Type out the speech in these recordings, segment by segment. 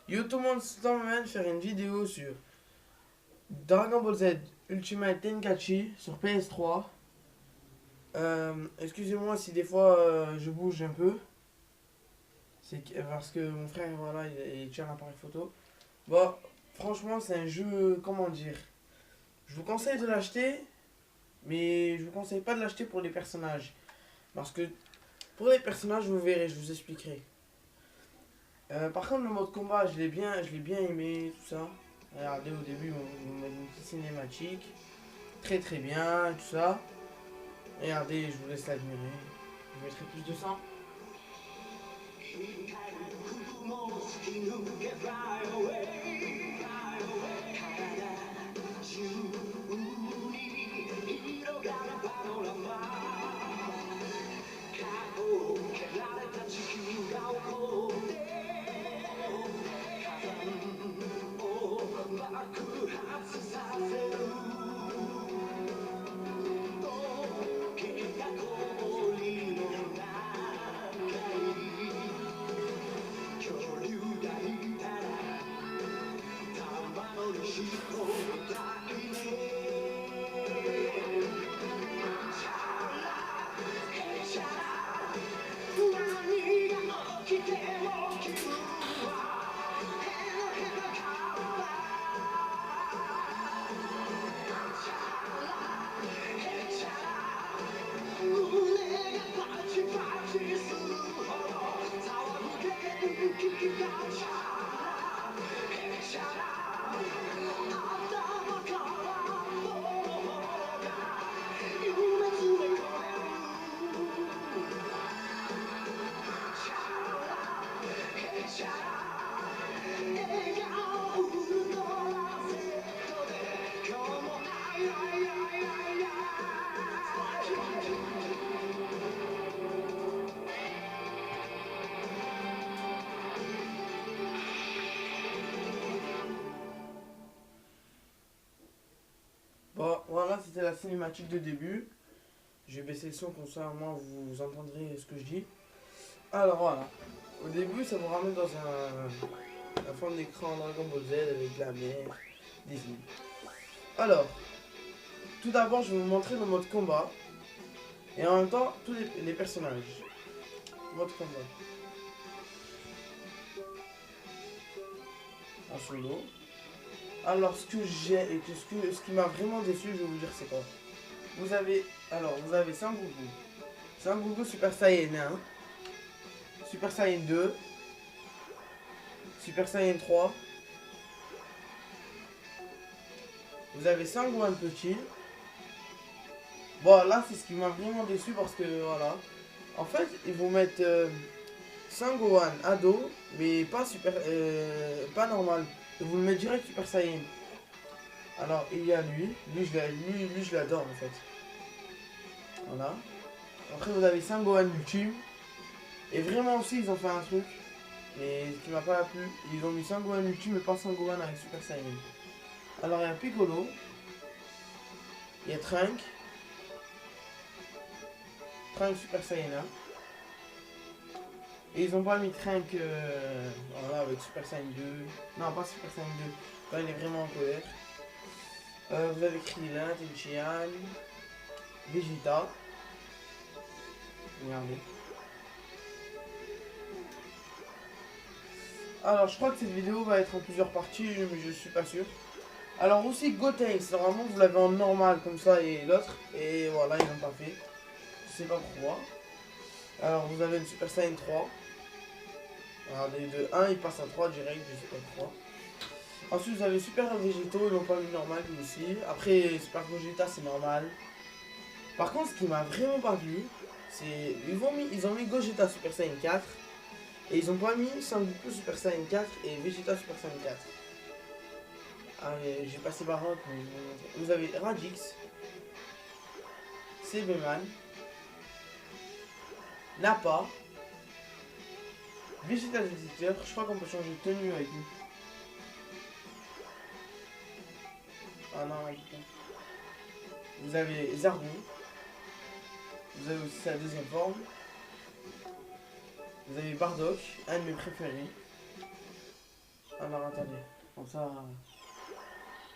Yo tout le monde, c'est le moment de faire une vidéo sur Dragon Ball Z Ultimate Tenkaichi sur PS3. Excusez-moi si des fois je bouge un peu. Parce que mon frère, voilà, il tient l'appareil photo. Bon, franchement, c'est un jeu, comment dire. Je vous conseille de l'acheter, mais je vous conseille pas de l'acheter pour les personnages. Parce que pour les personnages, vous verrez, je vous expliquerai. Par contre, le mode combat, je l'ai bien aimé, tout ça. Regardez, au début, on met une petite cinématique. Très très bien, tout ça. Regardez, je vous laisse l'admirer. Je mettrai plus de sang. Bon, voilà, c'était la cinématique de début. Je vais baisser le son comme ça, au moins vous entendrez ce que je dis. Alors voilà, au début, ça vous ramène dans un fond d'écran Dragon Ball Z avec la mer, des îles. Alors, tout d'abord, je vais vous montrer le mode combat et en même temps tous les personnages. Mode combat en solo. Alors, ce que j'ai et ce qui m'a vraiment déçu, je vais vous dire c'est quoi. Vous avez Sangoku. Sangoku Super Saiyan 1, Super Saiyan 2, Super Saiyan 3. Vous avez Sangohan petit. Bon, là, c'est ce qui m'a vraiment déçu parce que, voilà. En fait, ils vont mettre Sangohan ado, mais pas super, pas normal. Ils vont le mettre direct Super Saiyan. Alors, il y a lui. Lui, je l'adore, en fait. Voilà. Après, vous avez Sangohan ultime. Et vraiment aussi, ils ont fait un truc. Mais ce qui m'a pas plu, ils ont mis Sangohan ultime, mais pas Sangohan avec Super Saiyan. Alors, il y a Piccolo. Il y a Trunk. Trunk Super Saiyan 1. Et ils ont pas mis Trunk voilà, avec Super Saiyan 2. Non, pas Super Saiyan 2. Quand il est vraiment en colère. Vous avez Krillin, Tenshinhan, Vegeta. Regardez. Alors, je crois que cette vidéo va être en plusieurs parties, mais je suis pas sûr. Alors aussi Gotenks, normalement vous l'avez en normal comme ça et l'autre. Et voilà, ils n'ont pas fait. Je sais pas pourquoi. Alors vous avez le Super Saiyan 3. Regardez, de 1 il passe à 3 direct, je sais pas pourquoi. Ensuite vous avez Super Végétaux, ils l'ont pas mis normal lui aussi. Après Super Vegeta c'est normal. Par contre ce qui m'a vraiment pas plu, c'est ils ont mis Gogeta Super Saiyan 4. Et ils ont pas mis Sangoku Super Saiyan 4 et Vegeta Super Saiyan 4. Ah, j'ai passé Baroque, mais vous avez Radix, CB-Man, Nappa, Vegeta Visiteur. Je crois qu'on peut changer de tenue avec lui. Ah non, putain. Vous avez Zardon. Vous avez aussi sa deuxième forme. Vous avez Bardock, un de mes préférés. Alors attendez, comme ça,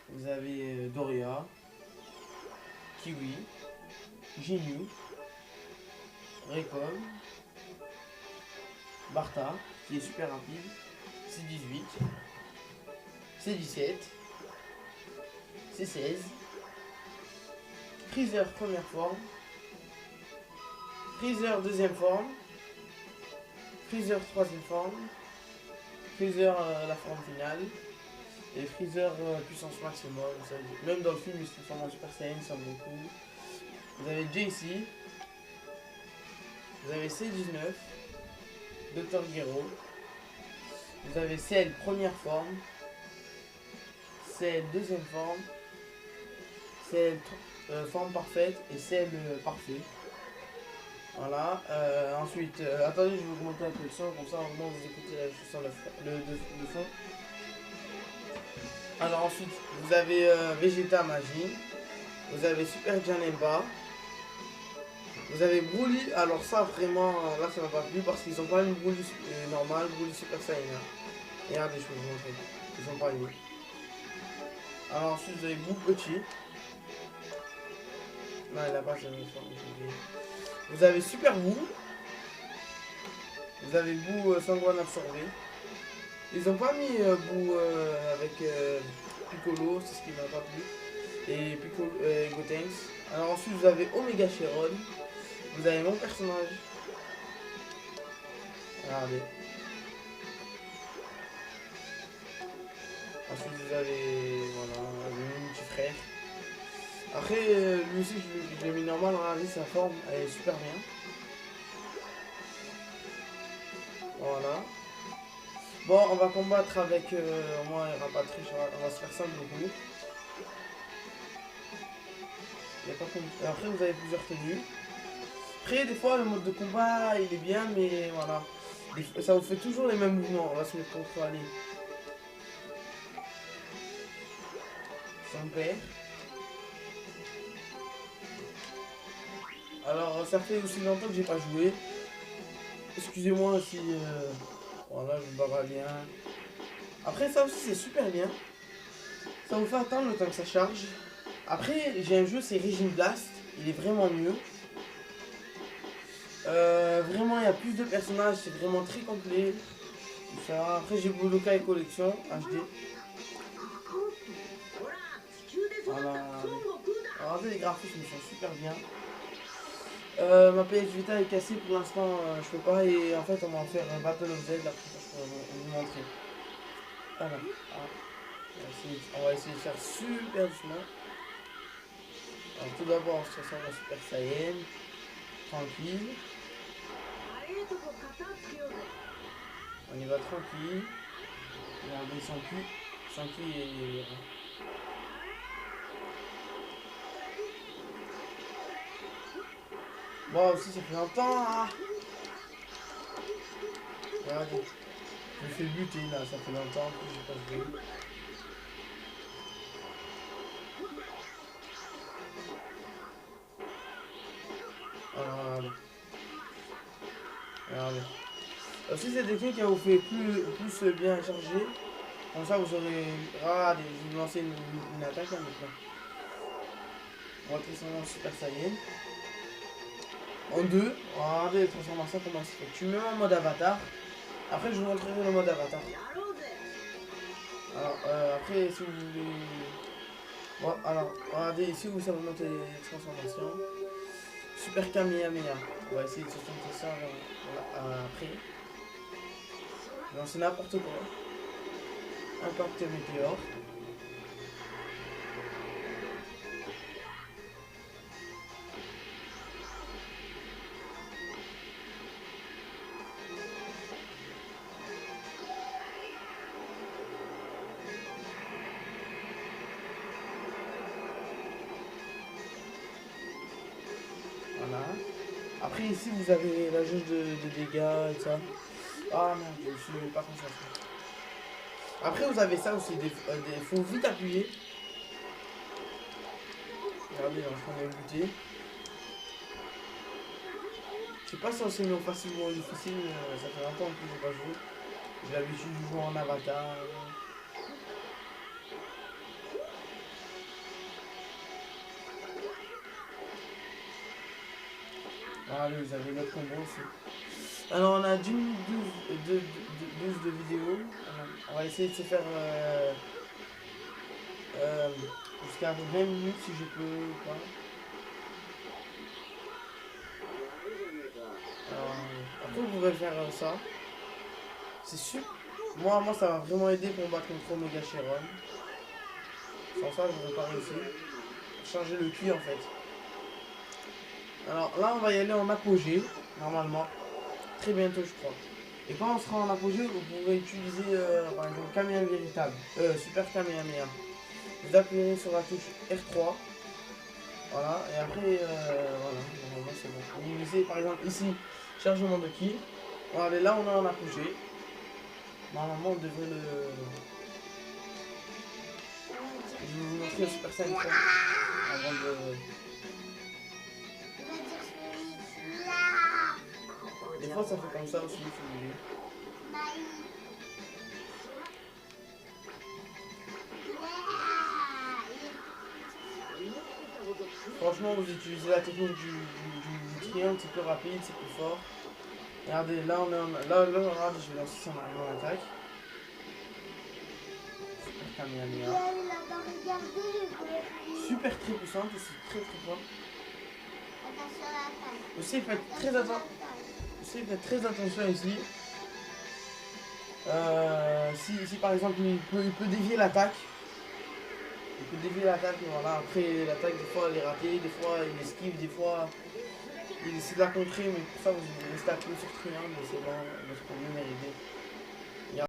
vous avez Doria, Kiwi, Ginyu, Raycon, Bartha, qui est super rapide, C18, C17, C16, Freezer première forme, Freezer deuxième forme, Freezer troisième forme, Freezer la forme finale, et Freezer puissance maximum. Même dans le film, il se transforme en Super Saiyan, ça me beaucoup. Vous avez JC, vous avez C19, Dr Gero, vous avez Cell première forme, Cell deuxième forme, Cell forme parfaite et Cell parfait. Voilà, ensuite, attendez, je vais augmenter un peu le son, comme ça au moins vous écoutez la chanson de fond. Alors ensuite, vous avez Vegeta Magi, vous avez Super Janemba, vous avez Broly. Alors ça vraiment, là ça m'a pas plu parce qu'ils ont pas une Broly normal, Broly Super Saiyan. Regardez, je peux vous montrer, ils ont pas eu. Alors ensuite vous avez Boukochi. Non, il a pas jamais forme. Vous avez Super Boo. Vous avez Boo Sangwan absorbé. Ils ont pas mis Boo avec Piccolo, c'est ce qui m'a pas plu. Et Piccolo Gotenks. Alors ensuite vous avez Omega Shenron. Vous avez mon personnage. Regardez. Ensuite vous avez voilà, mon petit frère. Après lui aussi je l'ai mis normal, regardez sa forme, elle est super bien. Voilà. Bon, on va combattre avec moi il n'y aura pas de triche, on va se faire simple beaucoup. Après vous avez plusieurs tenues. Après des fois le mode de combat il est bien mais voilà. Ça vous fait toujours les mêmes mouvements, on va se mettre contre Ali. Son père. Alors ça fait aussi longtemps que j'ai pas joué. Excusez-moi si voilà je me barre bien. Après ça aussi c'est super bien. Ça vous fait attendre le temps que ça charge. Après j'ai un jeu, c'est Régime Blast. Il est vraiment mieux. Vraiment il y a plus de personnages, c'est vraiment très complet. Ça. Après j'ai Budokai Collection HD. Voilà. Regardez les graphismes, ils sont super bien. Ma PS Vita est cassée pour l'instant, je peux pas, et en fait on va en faire un Battle of Z, après je peux vous montrer. Voilà. On va essayer de faire super doucement. Alors tout d'abord on se transforme en Super Saiyan. Tranquille. On y va tranquille. Regardez son cul. Son cul est... Bon aussi ça fait longtemps hein. Regardez. Je me fais buter là, ça fait longtemps que j'ai pas joué. Alors regardez. Regardez. Aussi c'est des trucs qui vous fait plus bien charger. Comme ça vous aurez... Regardez, je vais lancer une attaque là maintenant. On va transformer en Super Saiyan. En deux, regardez les transformations comment c'est fait. Tu mets en mode avatar. Après je vous montrerai le mode avatar. Alors après si vous voulez... Bon, alors regardez ici où ça va monter les transformations. Super Kamehameha. On va essayer de se tenter ça après. Non c'est n'importe quoi. Impact météore. Voilà. Après ici vous avez la jauge de dégâts et ça. Ah merde, je suis pas concentré. Après vous avez ça aussi, faut vite appuyer. Regardez, on est en train de buter. Je sais pas si on s'est mis en facile ou en difficile, ça fait longtemps que j'ai pas joué. J'ai l'habitude de jouer en avatar. Allez, vous avez notre combo aussi. Alors on a 10 minutes 12 de vidéo. On va essayer de se faire jusqu'à 20 minutes si je peux ou pas. Alors, après vous pouvez faire ça. C'est sûr. Moi ça va vraiment aider pour me battre contre Omega Chiron. Sans ça je n'aurais pas réussi. Changer le ki en fait. Alors là on va y aller en apogée, normalement. Très bientôt je crois. Et quand on sera en apogée, vous pourrez utiliser par exemple Kamehameha véritable. Super Kamehameha. Vous appuyez sur la touche R3. Voilà, et après, voilà, normalement c'est bon. Vous laissez par exemple ici, chargement de ki. Voilà, et là on est en apogée. Normalement on devrait le... Je vais vous montrer le Super Saiyan 3 avant de... Des fois ça fait comme ça aussi si vous voulez. Franchement vous utilisez la technique du triangle, c'est plus rapide, c'est plus fort. Regardez, là on est en... Là regardez, je vais lancer son arme en attaque. Super Kamehameha. Super très puissante et c'est très très fort. Aussi faites très attention ici. Si par exemple il peut dévier l'attaque. Il peut dévier l'attaque, voilà. Après l'attaque des fois elle est ratée, des fois il esquive, des fois il essaie de la contrer, mais pour ça vous restez appuyé sur triangle et c'est bon, votre problème est réglé.